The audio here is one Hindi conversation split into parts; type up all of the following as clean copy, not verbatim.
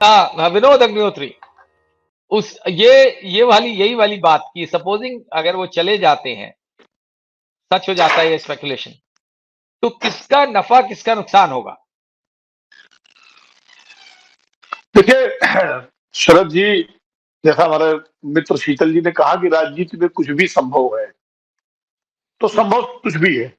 हाँ, विनोद अग्निहोत्री। उस यही वाली बात की, सपोजिंग अगर वो चले जाते हैं, सच हो जाता है ये स्पेकुलेशन, तो किसका नफा किसका नुकसान होगा? देखिए शरद जी, जैसा हमारे मित्र शीतल जी ने कहा कि राजनीति में कुछ भी संभव है, तो संभव कुछ भी है।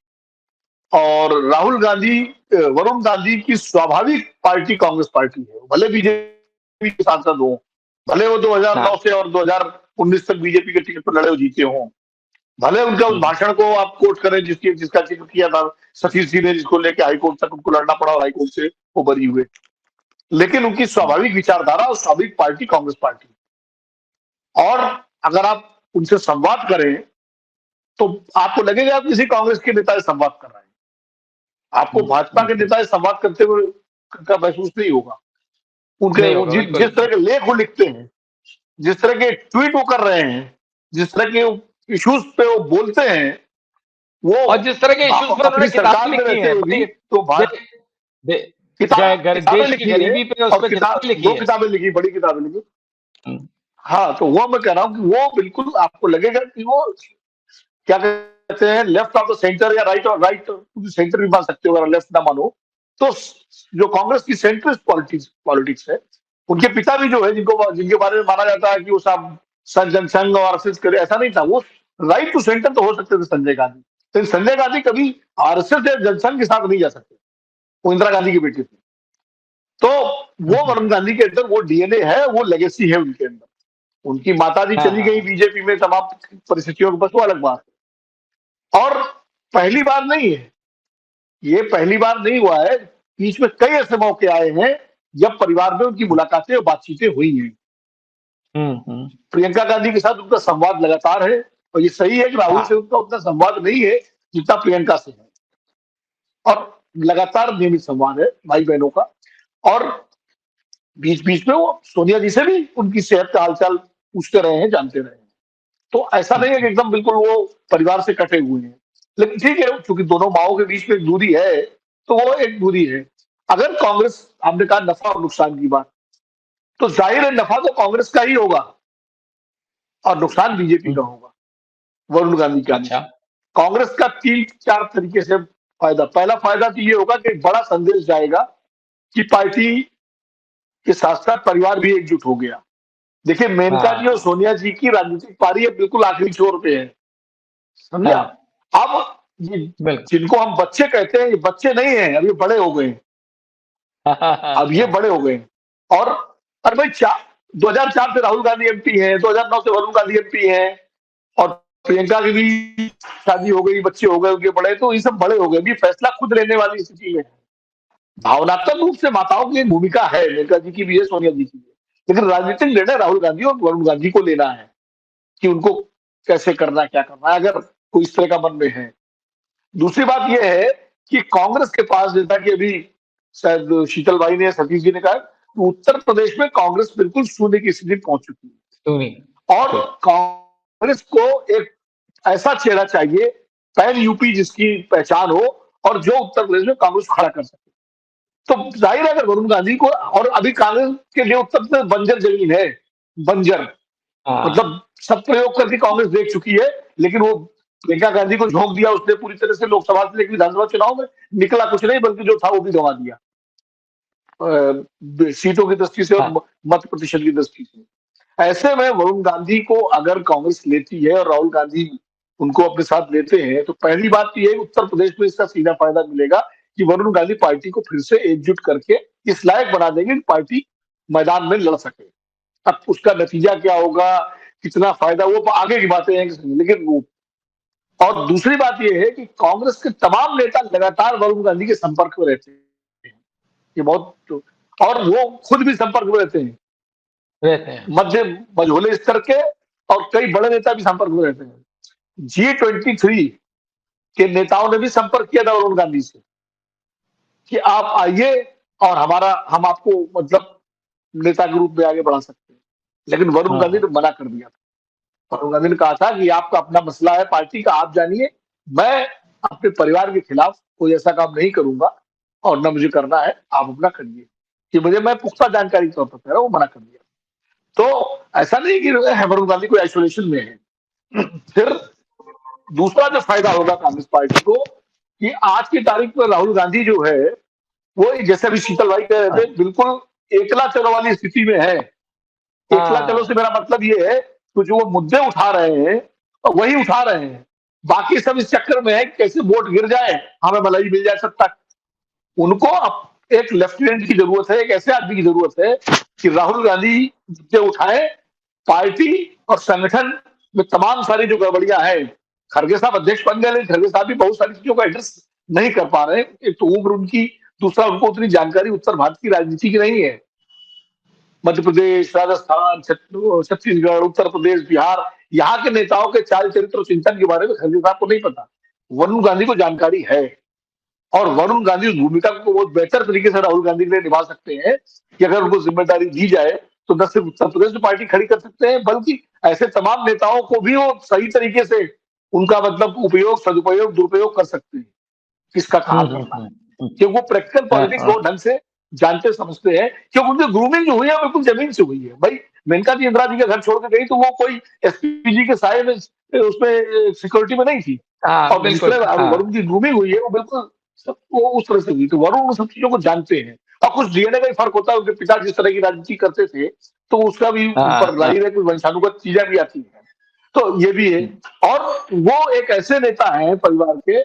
और राहुल गांधी, वरुण गांधी की स्वाभाविक पार्टी कांग्रेस पार्टी है, भले बीजेपी के सांसद हो, भले वो 2009 से और 2019 तक बीजेपी के टिकट पर लड़े और जीते हों, भले उनका उस भाषण को आप कोट करें जिसका जिक्र किया था सतीश जी ने, जिसको लेके हाईकोर्ट तक उनको लड़ना पड़ा और हाईकोर्ट से वो बरी हुए, लेकिन उनकी स्वाभाविक विचारधारा और स्वाभाविक पार्टी कांग्रेस पार्टी। और अगर आप उनसे संवाद करें तो आपको लगेगा आप किसी कांग्रेस के नेता से संवाद कर रहे हैं, आपको भाजपा के नेता से संवाद करते हुए का महसूस नहीं होगा। उनके जिस तरह के लेख वो लिखते हैं, जिस तरह के ट्वीट वो कर रहे हैं, जिस तरह के इश्यूज पे वो बोलते हैं, वो और जिस तरह के इश्यूज पर उन्होंने सरकार में रहते हुए भी तो देश की गरीबी पे उस पर किताबें लिखी, 2 किताबें लिखी, बड़ी किताबें लिखी। हाँ, तो वो मैं कह रहा हूँ कि वो बिल्कुल आपको लगेगा कि वो क्या कहते हैं, लेफ्ट ऑफ द सेंटर या राइट सेंटर भी मान सकते हो अगर लेफ्ट ना मानो तो। जो कांग्रेस की सेंट्रिस्ट पॉलिटिक्स है, उनके पिता भी जो है, जिनके बारे में माना जाता है कि वो सब जनसंघ और आरएसएस करे, ऐसा नहीं था। वो राइट टू सेंटर तो हो सकते थे संजय गांधी, लेकिन संजय गांधी कभी आरएसएस या जनसंघ के साथ नहीं जा सकते, वो इंदिरा गांधी के बेटे थे। तो वो वरुण गांधी के अंदर वो डीएनए है, वो लेगेसी है उनके अंदर। उनकी माताजी चली गई बीजेपी में तमाम परिस्थितियों के, बस वो अलग बात है। और पहली बार नहीं है ये, पहली बार नहीं हुआ है, बीच में कई ऐसे मौके आए हैं जब परिवार में उनकी मुलाकातें और बातचीतें हुई हैं। प्रियंका गांधी के साथ उनका संवाद लगातार है, और ये सही है कि राहुल से उनका उतना संवाद नहीं है जितना प्रियंका से है, और लगातार नियमित संवाद है भाई बहनों का। और बीच बीच में वो सोनिया जी से भी उनकी सेहत का हालचाल पूछते रहे हैं, जानते रहे हैं। तो ऐसा नहीं है कि एकदम बिल्कुल वो परिवार से कटे हुए हैं, लेकिन ठीक है, क्योंकि दोनों माओं के बीच में एक दूरी है, तो वो एक दूरी है। अगर कांग्रेस, आपने कहा नफा और नुकसान की बात, तो जाहिर है नफा तो कांग्रेस का ही होगा और नुकसान बीजेपी का होगा, वरुण गांधी का। अच्छा, कांग्रेस का 3-4 तरीके से फायदा। पहला फायदा तो ये होगा कि बड़ा संदेश जाएगा कि पार्टी के साथ साथ परिवार भी एकजुट हो गया। देखिए, मेनका जी और सोनिया जी की राजनीतिक पारी अब बिल्कुल आखिरी छोर पे है, समझा? अब जिनको हम बच्चे कहते हैं, ये बच्चे नहीं है, अब ये बड़े हो गए। अब ये बड़े हो गए। और अरे भाई 2004 से राहुल गांधी एमपी हैं, 2009 से वरुण गांधी एमपी हैं, और प्रियंका की भी शादी हो गई, बच्चे हो गए उनके बड़े, तो ये सब बड़े हो गए, भी फैसला खुद लेने वाली स्थिति है। भावनात्मक रूप से माताओं की भूमिका है, मेनका जी की भी है, सोनिया जी की भी, लेकिन राजनीतिक निर्णय राहुल गांधी और वरुण गांधी को लेना है कि उनको कैसे करना, क्या करना है, अगर कोई इस तरह का मन में है। दूसरी बात यह है कि कांग्रेस के पास, जैसा कि अभी शायद शीतल भाई ने, सतीश जी ने कहा, उत्तर प्रदेश में कांग्रेस बिल्कुल शून्य की स्थिति पहुंच चुकी है, और कांग्रेस को एक ऐसा चेहरा चाहिए, पैन यूपी जिसकी पहचान हो, और जो उत्तर प्रदेश में कांग्रेस खड़ा कर सके। तो जाहिर है अगर वरुण गांधी को, और अभी कांग्रेस के लिए उत्तर प्रदेश बंजर जमीन है, बंजर, मतलब सब प्रयोग करके कांग्रेस देख चुकी है, लेकिन वो प्रियंका गांधी को झोंक दिया उसने पूरी तरह से, लोकसभा से लेकर विधानसभा चुनाव में निकला कुछ नहीं, बल्कि जो था वो भी गंवा दिया, सीटों की दृष्टि से और मत प्रतिशत की दृष्टि से। ऐसे में वरुण गांधी को अगर कांग्रेस लेती है और राहुल गांधी उनको अपने साथ लेते हैं, तो पहली बात तो ये, उत्तर प्रदेश में इसका सीधा फायदा मिलेगा कि वरुण गांधी पार्टी को फिर से एकजुट करके इस लायक बना देंगे कि पार्टी मैदान में लड़ सके। अब उसका नतीजा क्या होगा, कितना फायदा, वो आगे की बातें हैं, लेकिन वो। और दूसरी बात यह है कि कांग्रेस के तमाम नेता लगातार वरुण गांधी के संपर्क में रहते हैं, ये बहुत, और वो खुद भी संपर्क में रहते हैं, मध्य मझोले स्तर के, और कई बड़े नेता भी संपर्क में रहते हैं। G23 के नेताओं ने भी संपर्क किया था वरुण गांधी से कि आप आइए और हम आपको मतलब नेता के रूप में आगे बढ़ा सकते हैं, लेकिन वरुण गांधी ने मना कर दिया था। वरुण गांधी ने कहा था कि आपका अपना मसला है पार्टी का, आप जानिए, मैं अपने परिवार के खिलाफ कोई ऐसा काम नहीं करूंगा और न मुझे करना है, आप अपना करिए। कि मुझे, मैं पुख्ता जानकारी के तौर पर कह रहा हूँ, वो मना कर दिया। तो ऐसा नहीं कि वरुण गांधी कोई आइसोलेशन में है। फिर दूसरा जो फायदा होगा कांग्रेस पार्टी को, कि आज की तारीख में राहुल गांधी जो है, वो जैसे अभी शीतल भाई कह रहे थे, बिल्कुल एकला चलो वाली स्थिति में है। एकला चलो से मेरा मतलब ये है कि जो वो मुद्दे उठा रहे हैं वही उठा रहे हैं, बाकी सब इस चक्कर में है कि कैसे वोट गिर जाए, हमें मलाई मिल जाए सत्ता। उनको अब एक लेफ्टिनेंट की जरूरत है, एक ऐसे आदमी की जरूरत है कि राहुल गांधी मुद्दे उठाए, पार्टी और संगठन में तमाम सारी जो गड़बड़ियां हैं, खड़गे साहब अध्यक्ष बन गए, लेकिन खड़गे साहब भी बहुत सारी चीजों का एड्रेस नहीं कर पा रहे। एक तो उम्र उनकी, दूसरा उनको उतनी जानकारी उत्तर भारत की राजनीति की नहीं है। मध्य प्रदेश, राजस्थान, छत्तीसगढ़, उत्तर प्रदेश, बिहार, यहाँ के नेताओं के चाल चरित्र और चिंतन के बारे में खड़गे साहब को नहीं पता। वरुण गांधी को जानकारी है, और वरुण गांधी उस भूमिका को बहुत बेहतर तरीके से राहुल गांधी के लिए निभा सकते हैं कि अगर उनको जिम्मेदारी दी जाए तो न सिर्फ उत्तर प्रदेश में पार्टी खड़ी कर सकते हैं, बल्कि ऐसे तमाम नेताओं को भी वो सही तरीके से उनका मतलब उपयोग, सदुपयोग, दुरुपयोग कर सकते हैं, किसका कहाँ करना है, क्योंकि वो प्रैक्टिकल पॉलिटिक्स बहुत ढंग से जानते समझते हैं। क्योंकि उनकी ग्रूमिंग जो हुई है बिल्कुल जमीन से हुई है। भाई मेनका जी इंदिरा जी का घर छोड़ के गई तो वो कोई एसपीजी के साये में उसमें सिक्योरिटी में नहीं थी, और जिसमें वरुण की ग्रूमिंग हुई है वो बिल्कुल वो उस तरह से हुई। तो वरुण उन सब चीजों को जानते हैं, और कुछ डीएनए का ही फर्क होता है, उनके पिता जिस तरह की राजनीति करते थे तो उसका भी ऊपर जाहिर है कुछ वंशानुगत चीजें भी आती हैं, तो ये भी है। और वो एक ऐसे नेता हैं परिवार के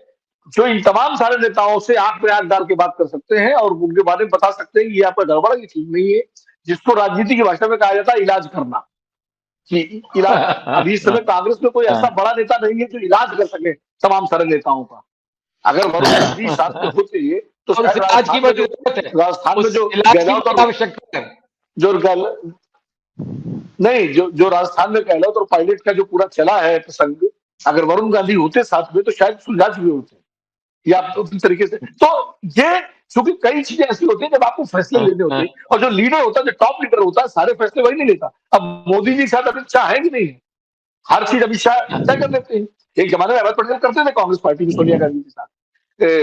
जो इन तमाम सारे नेताओं से आंख में आंख डाल के बात कर सकते हैं और उनके बारे में बता सकते हैं कि यहाँ पर गड़बड़ है, ठीक नहीं है, जिसको राजनीति की भाषा में कहा जाता है इलाज करना। कि इलाज अभी इस समय कांग्रेस में कोई ऐसा बड़ा नेता नहीं है जो इलाज कर सके तमाम सारे नेताओं का। अगर वरुण गांधी साथ में होते तो राजस्थान में जो गहलोत और जो नहीं जो राजस्थान में गहलोत और पायलट का जो पूरा चला है प्रसंग, अगर वरुण गांधी होते साथ में तो शायद सुलझा चुके होते, या उसी तरीके से। तो ये क्योंकि कई चीजें ऐसी होती है जब आपको फैसले लेने होते हैं, और जो लीडर होता है, जो टॉप लीडर होता है, सारे फैसले वही नहीं लेता। अब मोदी जी के साथ अमित शाह है कि नहीं है, हर चीज अमित शाह तय कर लेते हैं। एक जमाने में अहमद पटेल करते थे कांग्रेस पार्टी में सोनिया गांधी के साथ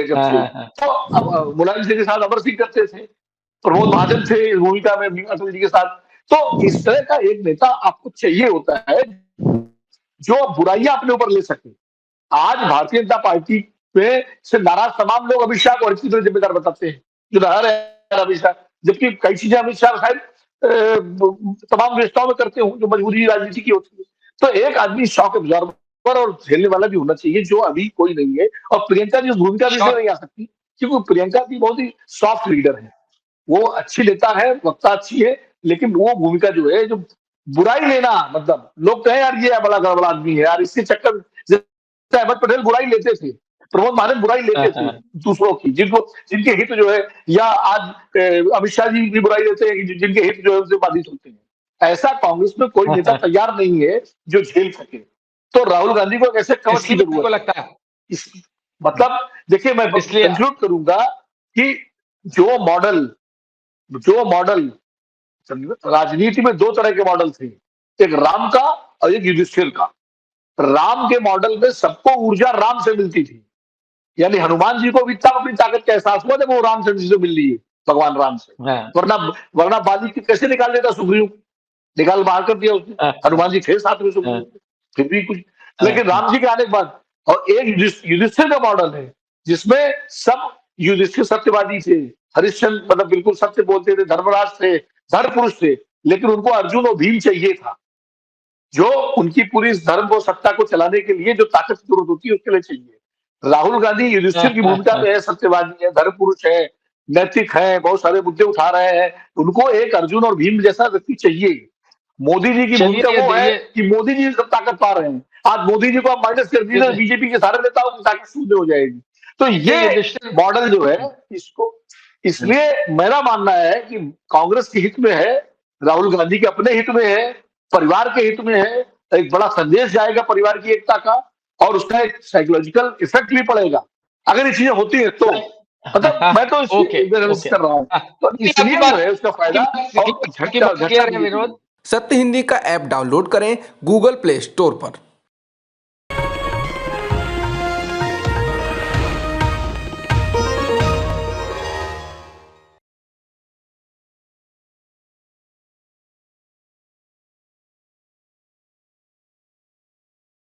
जब थे, तो अब मुलायम सिंह के साथ अमर सिंह करते थे, प्रमोद महाजन थे इस भूमिका में अटल जी के साथ। तो इस तरह का एक नेता आपको चाहिए होता है जो बुराइयां अपने ऊपर ले सके। आज भारतीय जनता पार्टी में से नाराज तमाम लोग अमित शाह को हर चीज में जिम्मेदार बताते हैं, जो नाराज है अमित शाह, जबकि कई चीजें अमित शाह शायद तमाम रिश्तों में करते हो जो मजबूरी राजनीति की होती है। तो एक आदमी शॉक एब्जॉर्बर और झेलने वाला भी होना चाहिए, जो अभी कोई नहीं है। और प्रियंका जी उस भूमिका में नहीं आ सकती, क्योंकि प्रियंका जी बहुत ही सॉफ्ट लीडर है, वो अच्छी नेता है, वक्ता अच्छी है, लेकिन वो भूमिका जो है, जो बुराई लेना, मतलब लोग कहें यार ये बड़ा गड़बड़ा आदमी है यार, इसके चक्कर जैसे अहमद पटेल बुराई लेते थे, प्रमोद महाजन बुराई लेते थे दूसरों की, जिनके हित जो है, या आज अमित शाह जी भी बुराई लेते हैं जिनके हित जो है उनसे बाधित होते हैं। ऐसा कांग्रेस में कोई नेता तैयार नहीं है जो झेल सके। तो राहुल गांधी को कैसे कवच की जरूरत लगता है, मतलब देखिए मैं कंक्लूड करूंगा कि जो मॉडल राजनीति में दो तरह के मॉडल थे, एक राम का और एक युधिष्ठिर का। राम के मॉडल में सबको ऊर्जा राम से मिलती थी, यानी हनुमान जी को भी तब अपनी ताकत का एहसास हुआ जब वो राम से मिल रही है, भगवान राम से। वरना बाली की कैसे निकाल देता सुग्रीव, निकाल बाहर कर दिया उसने, हनुमान जी थे साथ में सुग्रीव, फिर भी कुछ। लेकिन राम जी के आने के बाद, और एक युधिष्ठिर का मॉडल है जिसमें सब युधिष्ठिर सत्यवादी थे, हरिश्चंद्र मतलब बिल्कुल सत्य बोलते थे, धर्मराज थे, धर्म पुरुष थे, लेकिन उनको अर्जुन और भीम चाहिए था, जो उनकी पूरी धर्म को, सत्ता को चलाने के लिए जो ताकत की जरूरत होती है उसके लिए चाहिए। राहुल गांधी युधिष्ठिर की भूमिका में है, सत्यवादी है, धर्म पुरुष है, नैतिक है, बहुत सारे मुद्दे उठा रहे हैं, उनको एक अर्जुन और भीम जैसा व्यक्ति चाहिए। मोदी जी की भूमिका वो है कि मोदी जी सब ताकत पा रहे हैं, आज मोदी जी को आप माइनस कर दीजिए, बीजेपी के सारे नेताओं की ताकत शून्य हो जाएगी। तो ये मॉडल जो है, इसको, इसलिए मेरा मानना है कि कांग्रेस के हित में है, राहुल गांधी के अपने हित में है, परिवार के हित में है, एक बड़ा संदेश जाएगा परिवार की एकता का, और उसका एक साइकोलॉजिकल इफेक्ट भी पड़ेगा अगर ये चीजें होती है तो। मतलब मैं तो कर रहा हूँ, तो इसलिए जो है उसका फायदा। सत्य हिंदी का ऐप डाउनलोड करें गूगल प्ले स्टोर पर।